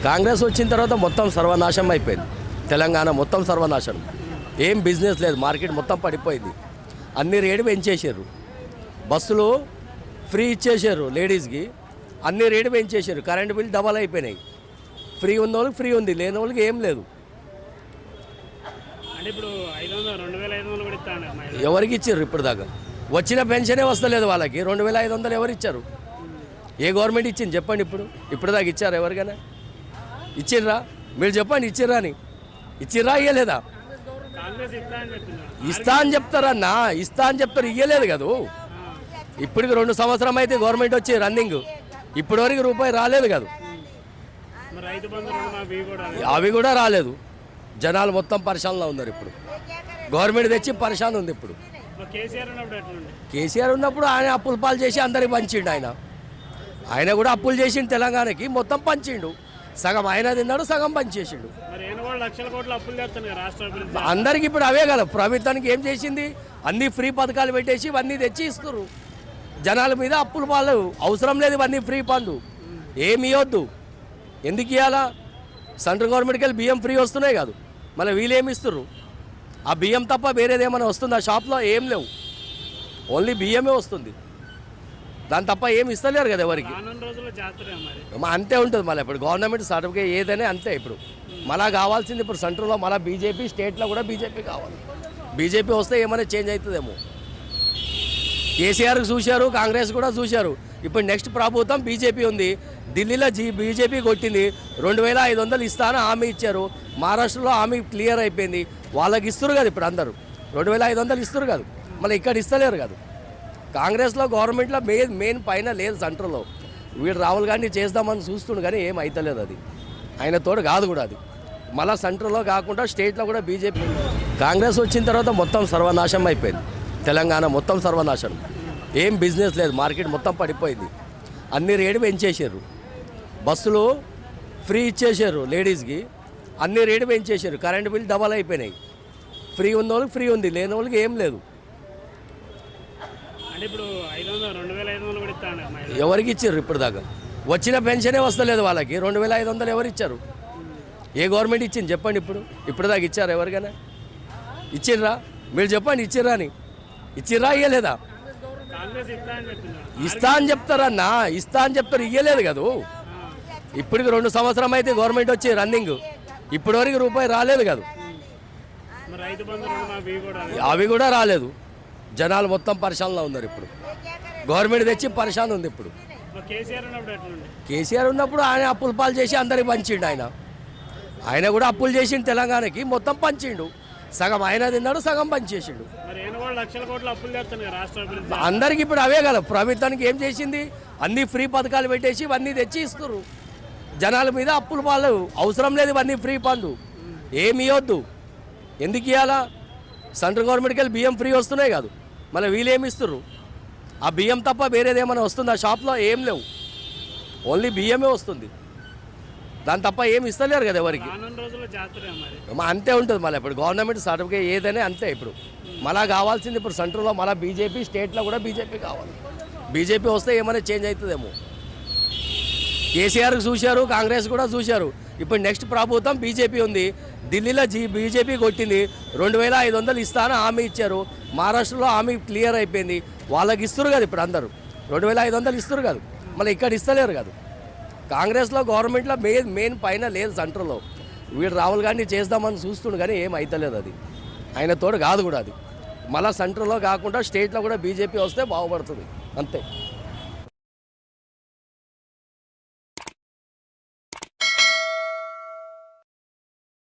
కాంగ్రెస్ వచ్చిన తర్వాత మొత్తం సర్వనాశనం అయిపోయింది. తెలంగాణ మొత్తం సర్వనాశనం. ఏం బిజినెస్ లేదు, మార్కెట్ మొత్తం పడిపోయింది. అన్ని రేటు పెంచేసారు. బస్సులు ఫ్రీ ఇచ్చేసారు లేడీస్కి, అన్ని రేటు పెంచేసారు. కరెంటు బిల్ డబల్ అయిపోయినాయి. ఫ్రీ ఉన్న వాళ్ళకి ఫ్రీ ఉంది, లేని వాళ్ళకి ఏం లేదు. ఎవరికి ఇచ్చారు ఇప్పుడు దాకా? వచ్చిన పెన్షనే వస్తలేదు వాళ్ళకి. 2500 ఎవరు ఇచ్చారు? ఏ గవర్నమెంట్ ఇచ్చింది చెప్పండి? ఇప్పుడు దాకా ఇచ్చారు ఎవరికైనా? ఇచ్చిర్రా? మీరు చెప్పండి, ఇచ్చిర్రా అని. ఇచ్చిర్రా ఇయ్యలేదా? ఇస్తా అని చెప్తారన్నా, ఇస్తా అని చెప్తారు, ఇయ్యలేదు కదా. ఇప్పటికి 2 సంవత్సరం అయితే గవర్నమెంట్ వచ్చి రన్నింగ్, ఇప్పటి వరకు రూపాయి రాలేదు కదా. అవి కూడా రాలేదు. జనాలు మొత్తం పరిశానలో ఉన్నారు. ఇప్పుడు గవర్నమెంట్ తెచ్చి పరిశాన్ ఉంది. ఇప్పుడు కేసీఆర్ ఉన్నప్పుడు ఆయన అప్పులు పాలు చేసి అందరికి పంచిండు. ఆయన కూడా అప్పులు చేసిండు, తెలంగాణకి మొత్తం పంచిండు. సగం ఆయన తిన్నాడు, సగం పంచేసిండు. అందరికి ఇప్పుడు అవే కదా. ప్రభుత్వానికి ఏం చేసింది? అన్ని ఫ్రీ పథకాలు పెట్టేసి ఇవన్నీ తెచ్చి ఇస్తారు. జనాల మీద అప్పులు పాలు అవసరం లేదు. ఇవన్నీ ఫ్రీ పనులు ఏమి ఇవ్వద్దు. ఎందుకు ఇవ్వాలా? సెంట్రల్ గవర్నమెంట్కి వెళ్ళి బియ్యం ఫ్రీ వస్తున్నాయి కాదు, మళ్ళీ వీళ్ళు ఏమి ఇస్తారు? ఆ బియ్యం తప్ప వేరేది ఏమైనా వస్తుందా? షాప్లో ఏం లేవు, ఓన్లీ బియ్యమే వస్తుంది. దాని తప్ప ఏమి ఇస్తలేరు కదా ఎవరికి. అంతే ఉంటుంది. మళ్ళీ ఇప్పుడు గవర్నమెంట్ సర్టిఫికేట్ ఏదైనా అంతే. ఇప్పుడు మళ్ళా కావాల్సింది ఇప్పుడు సెంట్రల్లో మళ్ళీ బీజేపీ, స్టేట్లో కూడా బీజేపీ కావాలి. బీజేపీ వస్తే ఏమైనా చేంజ్ అవుతుందేమో. కేసీఆర్కి చూశారు, కాంగ్రెస్ కూడా చూశారు. ఇప్పుడు నెక్స్ట్ ప్రభుత్వం బీజేపీ ఉంది. ఢిల్లీలో బీజేపీ కొట్టింది. 2500 ఇస్తాను హామీ ఇచ్చారు. మహారాష్ట్రలో హామీ క్లియర్ అయిపోయింది. వాళ్ళకి ఇస్తారు కదా ఇప్పుడు అందరూ. 2500 ఇస్తారు కదా, మళ్ళీ ఇక్కడ ఇస్తలేరు కదా. కాంగ్రెస్లో గవర్నమెంట్లో మెయిన్ పైన లేదు సెంట్రల్లో. వీడు రాహుల్ గాంధీ చేద్దామని చూస్తుండు కానీ ఏం అవుతలేదు. అది ఆయన తోడు కాదు కూడా. అది మళ్ళీ సెంట్రల్లో కాకుండా స్టేట్లో కూడా బీజేపీ. కాంగ్రెస్ వచ్చిన తర్వాత మొత్తం సర్వనాశనం అయిపోయింది. తెలంగాణ మొత్తం సర్వనాశనం. ఏం బిజినెస్ లేదు, మార్కెట్ మొత్తం పడిపోయింది. అన్ని రేటు పెంచేసారు. బస్సులు ఫ్రీ ఇచ్చేసారు లేడీస్కి, అన్ని రేటు పెంచేసారు. కరెంటు బిల్ డబల్ అయిపోయినాయి. ఫ్రీ ఉన్న వాళ్ళకి ఫ్రీ ఉంది, లేని వాళ్ళకి ఏం లేదు. ఎవరికి ఇచ్చారు ఇప్పుడు దాకా? వచ్చిన పెన్షనే వస్తలేదు వాళ్ళకి. 2500 ఎవరు ఇచ్చారు? ఏ గవర్నమెంట్ ఇచ్చింది చెప్పండి? ఇప్పుడు దాకా ఇచ్చారు ఎవరికైనా? ఇచ్చిర్రా? మీరు చెప్పండి, ఇచ్చిర్రా అని. ఇచ్చిర్రా ఇయ్యలేదా? ఇస్తా అని చెప్తారన్నా, ఇస్తా అని చెప్తారు, ఇయ్యలేదు కదా. ఇప్పటికి 2 సంవత్సరం అయితే గవర్నమెంట్ వచ్చి రన్నింగ్, ఇప్పటి వరకు రూపాయి రాలేదు కదా. అవి కూడా రాలేదు. జనాలు మొత్తం పరిశానలో ఉన్నారు. ఇప్పుడు గవర్నమెంట్ తెచ్చి పరిశాన్ ఉంది. ఇప్పుడు కేసీఆర్ ఉన్నప్పుడు ఆయన అప్పులు పాలు చేసి అందరికి పంచిండు. ఆయన కూడా అప్పులు చేసిండు, తెలంగాణకి మొత్తం పంచిండు. సగం ఆయన తిన్నాడు, సగం పంచేసిండు. అందరికి ఇప్పుడు అవే కదా. ప్రభుత్వానికి ఏం చేసింది? అన్ని ఫ్రీ పథకాలు పెట్టేసి ఇవన్నీ తెచ్చి ఇస్తారు. జనాల మీద అప్పులు పాలు అవసరం లేదు. ఇవన్నీ ఫ్రీ పనులు ఏమి ఇవ్వద్దు. ఎందుకు ఇవ్వాలా? సెంట్రల్ గవర్నమెంట్కి వెళ్ళి బియ్యం ఫ్రీ వస్తున్నాయి కాదు, మళ్ళీ వీళ్ళు ఏమి ఇస్తారు? ఆ బియ్యం తప్ప వేరేది ఏమైనా వస్తుందా? షాప్లో ఏం లేవు, ఓన్లీ బియ్యమే వస్తుంది. దాని తప్ప ఏమి ఇస్తలేరు కదా ఎవరికి. అంతే ఉంటుంది. మళ్ళీ ఇప్పుడు గవర్నమెంట్ సర్టిఫికేట్ ఏదైనా అంతే. ఇప్పుడు మళ్ళా కావాల్సింది ఇప్పుడు సెంట్రల్లో మళ్ళీ బీజేపీ, స్టేట్లో కూడా బీజేపీ కావాలి. బీజేపీ వస్తే ఏమైనా చేంజ్ అవుతుందేమో. కేసీఆర్కి చూశారు, కాంగ్రెస్ కూడా చూశారు. ఇప్పుడు నెక్స్ట్ ప్రభుత్వం బీజేపీ ఉంది. ఢిల్లీలో బీజేపీ కొట్టింది. 2500 ఇస్తాను హామీ ఇచ్చారు. మహారాష్ట్రలో హామీ క్లియర్ అయిపోయింది. వాళ్ళకి ఇస్తారు కదా ఇప్పుడు అందరూ. 2500 ఇస్తారు కదా, మళ్ళీ ఇక్కడ ఇస్తలేరు కదా. కాంగ్రెస్లో గవర్నమెంట్లో మెయిన్ పైన లేదు సెంట్రల్లో. వీడు రాహుల్ గాంధీ చేద్దామని చూస్తుండు కానీ ఏం అవుతలేదు. అది ఆయన తోడు కాదు కూడా. అది మళ్ళీ సెంట్రల్లో కాకుండా స్టేట్లో కూడా బీజేపీ వస్తే బాగుపడుతుంది అంతే.